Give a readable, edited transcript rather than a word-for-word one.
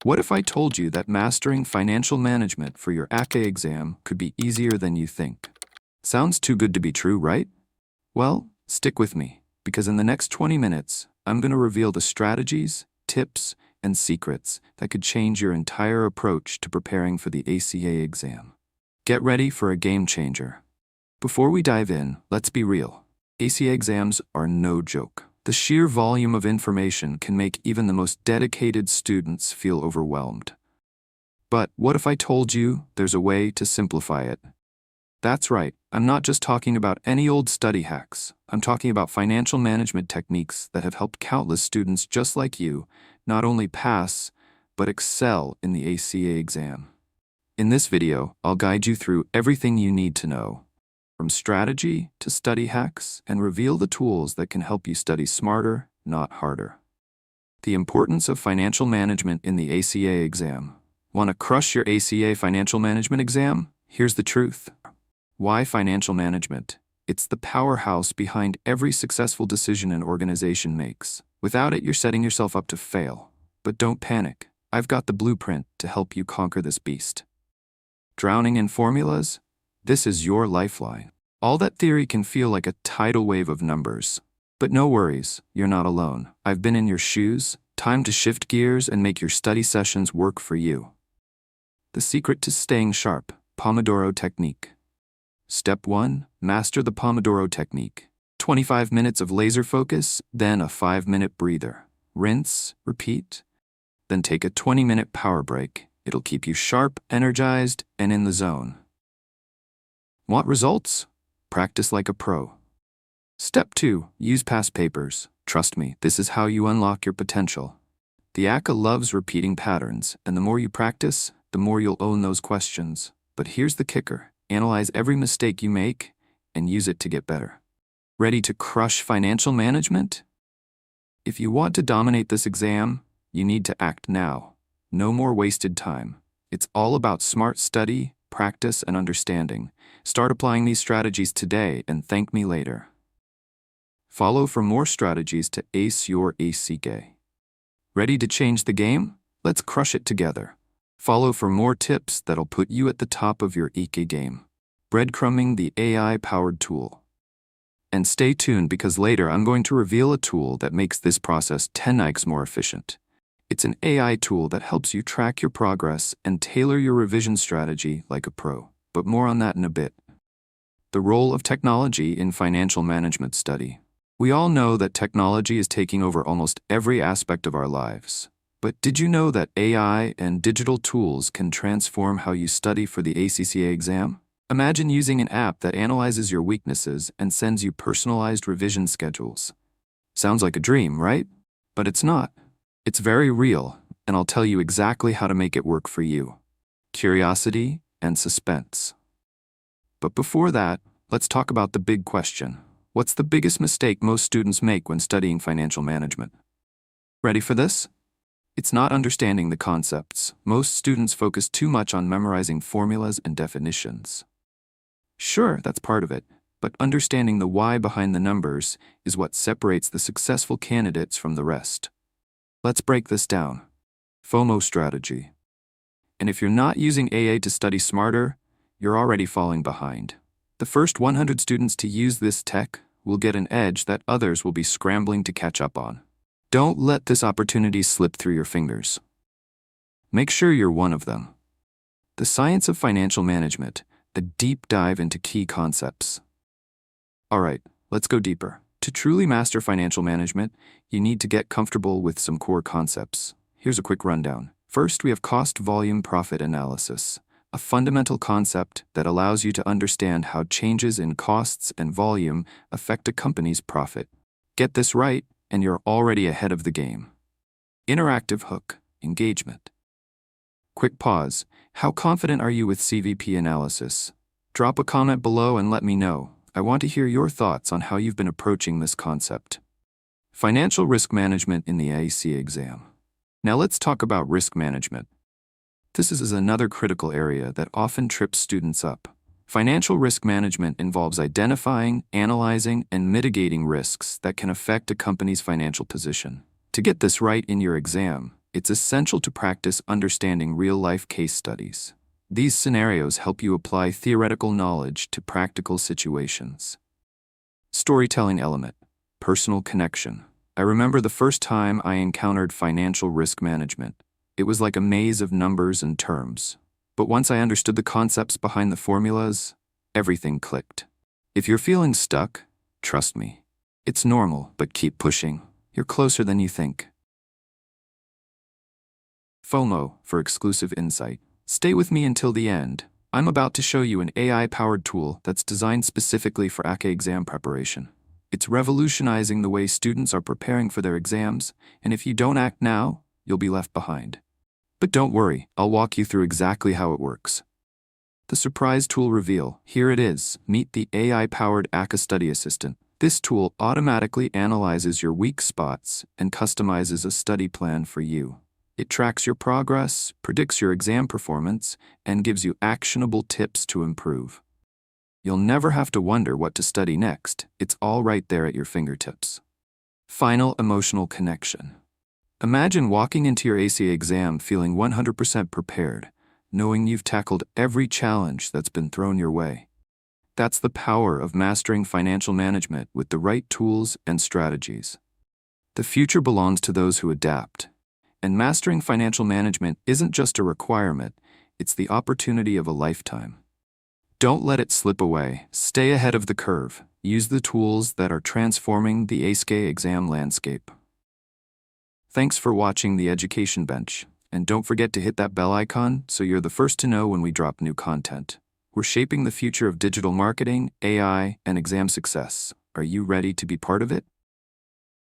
What if I told you that mastering financial management for your ACCA exam could be easier than you think? Sounds too good to be true, right? Well, stick with me, because in the next 20 minutes, I'm going to reveal the strategies, tips, and secrets that could change your entire approach to preparing for the ACCA exam. Get ready for a game changer. Before we dive in, let's be real. ACCA exams are no joke. The sheer volume of information can make even the most dedicated students feel overwhelmed. But what if I told you there's a way to simplify it? That's right, I'm not just talking about any old study hacks. I'm talking about financial management techniques that have helped countless students just like you not only pass, but excel in the ACCA exam. In this video, I'll guide you through everything you need to know, from strategy to study hacks, and reveal the tools that can help you study smarter, not harder. The importance of financial management in the ACCA exam. Want to crush your ACCA financial management exam? Here's the truth. Why financial management? It's the powerhouse behind every successful decision an organization makes. Without it, you're setting yourself up to fail. But don't panic. I've got the blueprint to help you conquer this beast. Drowning in formulas? This is your lifeline. All that theory can feel like a tidal wave of numbers. But no worries, you're not alone. I've been in your shoes. Time to shift gears and make your study sessions work for you. The secret to staying sharp: Pomodoro technique. Step 1. Master the Pomodoro technique. 25 minutes of laser focus, then a 5-minute breather. Rinse, repeat. Then take a 20-minute power break. It'll keep you sharp, energized, and in the zone. Want results? Practice like a pro. Step 2. Use past papers. Trust me, this is how you unlock your potential. The ACCA loves repeating patterns, and the more you practice, the more you'll own those questions. But here's the kicker. Analyze every mistake you make and use it to get better. Ready to crush financial management? If you want to dominate this exam, you need to act now. No more wasted time. It's all about smart study, practice, and understanding. Start applying these strategies today and thank me later. Follow for more strategies to ace your ACCA. Ready to change the game? Let's crush it together. Follow for more tips that'll put you at the top of your ACCA game. Breadcrumbing the AI-powered tool. And stay tuned, because later I'm going to reveal a tool that makes this process 10x more efficient. It's an AI tool that helps you track your progress and tailor your revision strategy like a pro. But more on that in a bit. The role of technology in financial management study. We all know that technology is taking over almost every aspect of our lives. But did you know that AI and digital tools can transform how you study for the ACCA exam? Imagine using an app that analyzes your weaknesses and sends you personalized revision schedules. Sounds like a dream, right? But it's not. It's very real, and I'll tell you exactly how to make it work for you. Curiosity and suspense. But before that, let's talk about the big question. What's the biggest mistake most students make when studying financial management? Ready for this? It's not understanding the concepts. Most students focus too much on memorizing formulas and definitions. Sure, that's part of it, but understanding the why behind the numbers is what separates the successful candidates from the rest. Let's break this down. FOMO strategy. And if you're not using AA to study smarter, you're already falling behind. The first 100 students to use this tech will get an edge that others will be scrambling to catch up on. Don't let this opportunity slip through your fingers. Make sure you're one of them. The science of financial management, a deep dive into key concepts. All right, let's go deeper. To truly master financial management, you need to get comfortable with some core concepts. Here's a quick rundown. First, we have cost-volume-profit analysis, a fundamental concept that allows you to understand how changes in costs and volume affect a company's profit. Get this right, and you're already ahead of the game. Interactive hook, engagement. Quick pause. How confident are you with CVP analysis? Drop a comment below and let me know. I want to hear your thoughts on how you've been approaching this concept. Financial risk management in the ACCA exam. Now let's talk about risk management. This is another critical area that often trips students up. Financial risk management involves identifying, analyzing, and mitigating risks that can affect a company's financial position. To get this right in your exam, It's essential to practice understanding real-life case studies. These scenarios help you apply theoretical knowledge to practical situations. Storytelling element, personal connection. I remember the first time I encountered financial risk management. It was like a maze of numbers and terms. But once I understood the concepts behind the formulas, everything clicked. If you're feeling stuck, trust me. It's normal, but keep pushing. You're closer than you think. FOMO, for exclusive insight. Stay with me until the end. I'm about to show you an AI-powered tool that's designed specifically for ACCA exam preparation. It's revolutionizing the way students are preparing for their exams, and if you don't act now, you'll be left behind. But don't worry, I'll walk you through exactly how it works. The surprise tool reveal. Here it is. Meet the AI-powered ACCA Study Assistant. This tool automatically analyzes your weak spots and customizes a study plan for you. It tracks your progress, predicts your exam performance, and gives you actionable tips to improve. You'll never have to wonder what to study next. It's all right there at your fingertips. Final emotional connection. Imagine walking into your ACCA exam feeling 100% prepared, knowing you've tackled every challenge that's been thrown your way. That's the power of mastering financial management with the right tools and strategies. The future belongs to those who adapt. And mastering financial management isn't just a requirement, it's the opportunity of a lifetime. Don't let it slip away. Stay ahead of the curve. Use the tools that are transforming the ACCA exam landscape. Thanks for watching The Education Bench, and don't forget to hit that bell icon so you're the first to know when we drop new content. We're shaping the future of digital marketing, AI, and exam success. Are you ready to be part of it?